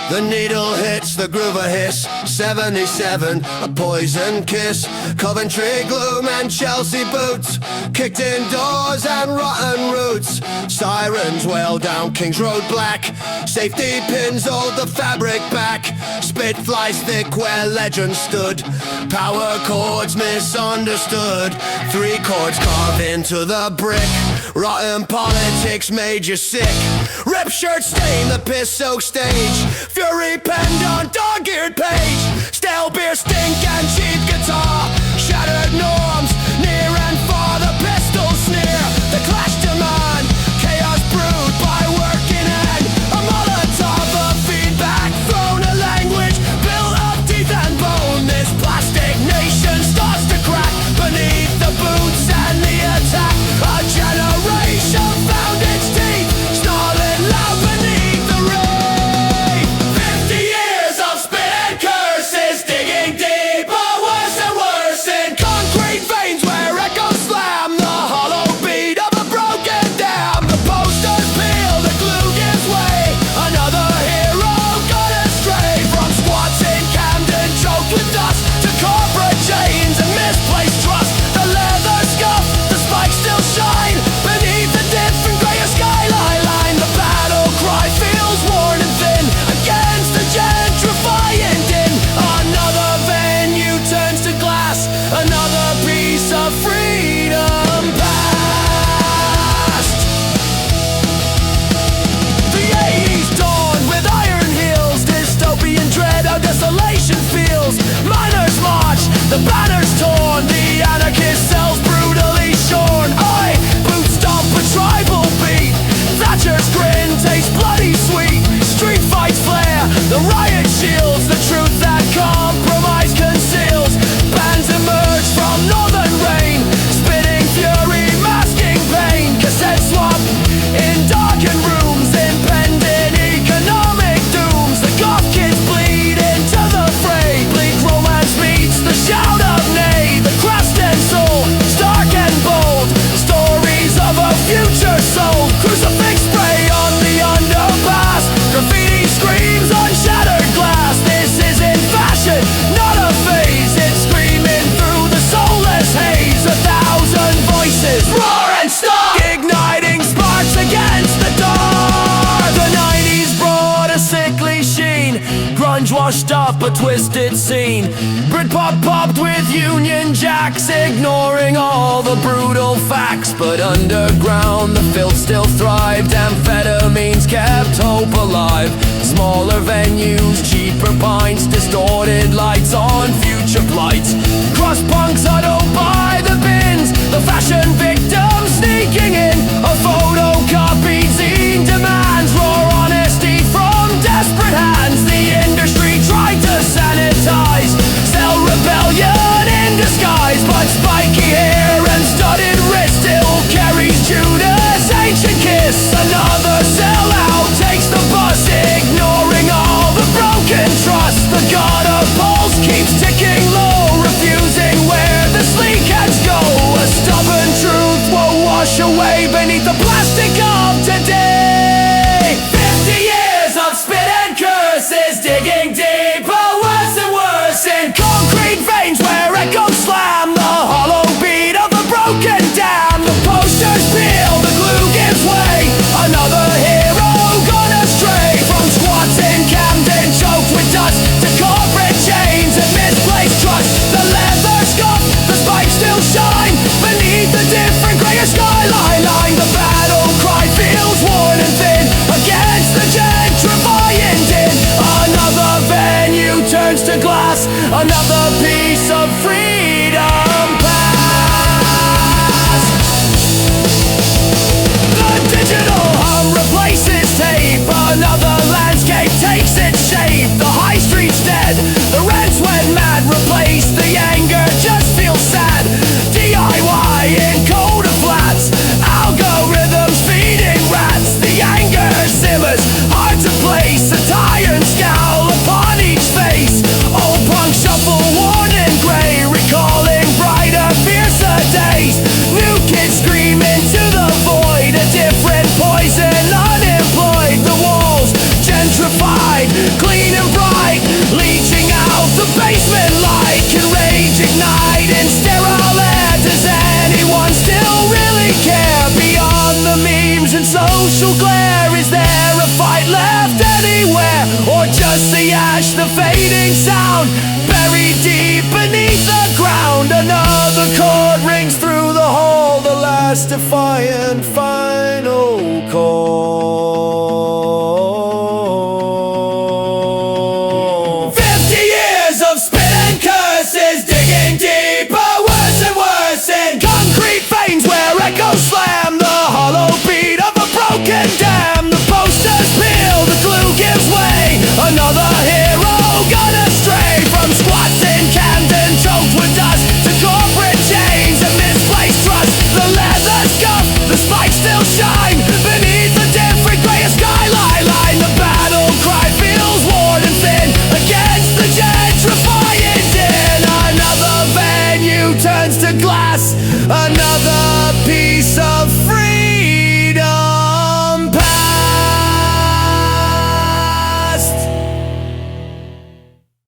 The needle hits, the groove a hiss. 77, a poison kiss. Coventry gloom and Chelsea boots. Kicked indoors and rotten roots. Sirens wail down King's Road black. Safety pins hold the fabric back. Spit flies thick where legends stood. Power chords misunderstood. 3 chords carved into the brick. Rotten politics made you sick. Rip shirt stain the piss-soaked stage. Fury penned on dog-eared page. Stale beer stink and cheap guitar. Shattered norms, near and far. The pistol sneer, the clash demand. Chaos brewed by working end. A Molotov of feedback thrown. A language built of teeth and bone. This plastic nation starts to crack beneath the boots and the attack. A generation found its teeth, snarling loud beneath the rain. 50 years of spit and curses, digging deeper, worse and worse in concrete veins where echoes slam. The hollow beat of a broken dam. The posters peel, the glue gives way. Another hero got astray. From squats in Camden choked with dust to corporate chains and misplaced trust. The leather scuff, the spikes still shine beneath the different grayer skyline line. The battle cry feels worn and thin against the gentrifying din. Another venue turns to glass. Another piece of freedom past. The 80s dawned with iron heels. Dystopian dread, how desolation feels. Miners march, the banners torn. The anarchist cells brutally shorn. I boot stomp a tribal beat. Thatcher's grin tastes bloody sweet. Street fights flare, the riot shields. The truth that compromise conceals. Bands emerge from northern rain. Spitting fury, masking pain. Cassette swap in darkened rooms. Impending economic dooms. The goth kids bleed into the fray. Bleak romance meets the shout of nay. The crust and soul, stark and bold. Stories of a future soul. Crucifix spray on the underpass. Graffiti screams on shattered glass. This isn't fashion, not a phase. It's screaming through the soulless haze. 1,000 voices roar and stalk, igniting sparks against the dark. The 90s brought a sickly sheen. Grunge washed up a twisted scene. Britpop popped with Union Jacks, ignoring all the brutal facts. But underground the filth still thrived. Amphetamines kept hope alive. Smaller venues, cheaper pints, distorted lights on future plights. Cross punks huddled by the bins. The fashion victims sneaking in. A photocopied zine demands raw honesty from desperate hands. The industry tried to sanitize, sell rebellion in disguise. But spiky hair and studded wrist still carries Judas' ancient kiss. Another sellout takes the bus, ignoring all the broken trust. The god of pulse keeps ticking low, refusing where the sleek heads go. A stubborn truth will wash away beneath the plastic of today. 50 years of spit and curses, digging deeper, worse and worse in concrete veins where echoes slam. The hollow beat of a broken dam. The posters peel, the glue gives way. Another hero gone astray. From squats in Camden choked with dust to corporate chains and misplaced trust. The leather scuff, the spikes still shine beneath the different grayer skyline line. The battle cry feels worn and thin against the gentrifying din. Another venue turns to glass. Another piece of freedom past. The digital hum replaces tape. Another landscape takes its shape. The high street's dead. The rents went mad. Replace the anger, just feels sad. DIY in colder flats. Algorithms feeding rats. The anger simmers, hard to place. A tired scowl upon each face. Old punk shuffle worn and grey. night in sterile air. Does anyone still really care? Beyond the memes and social glare, is there a fight left anywhere? Or just the ash, the fading sound, buried deep beneath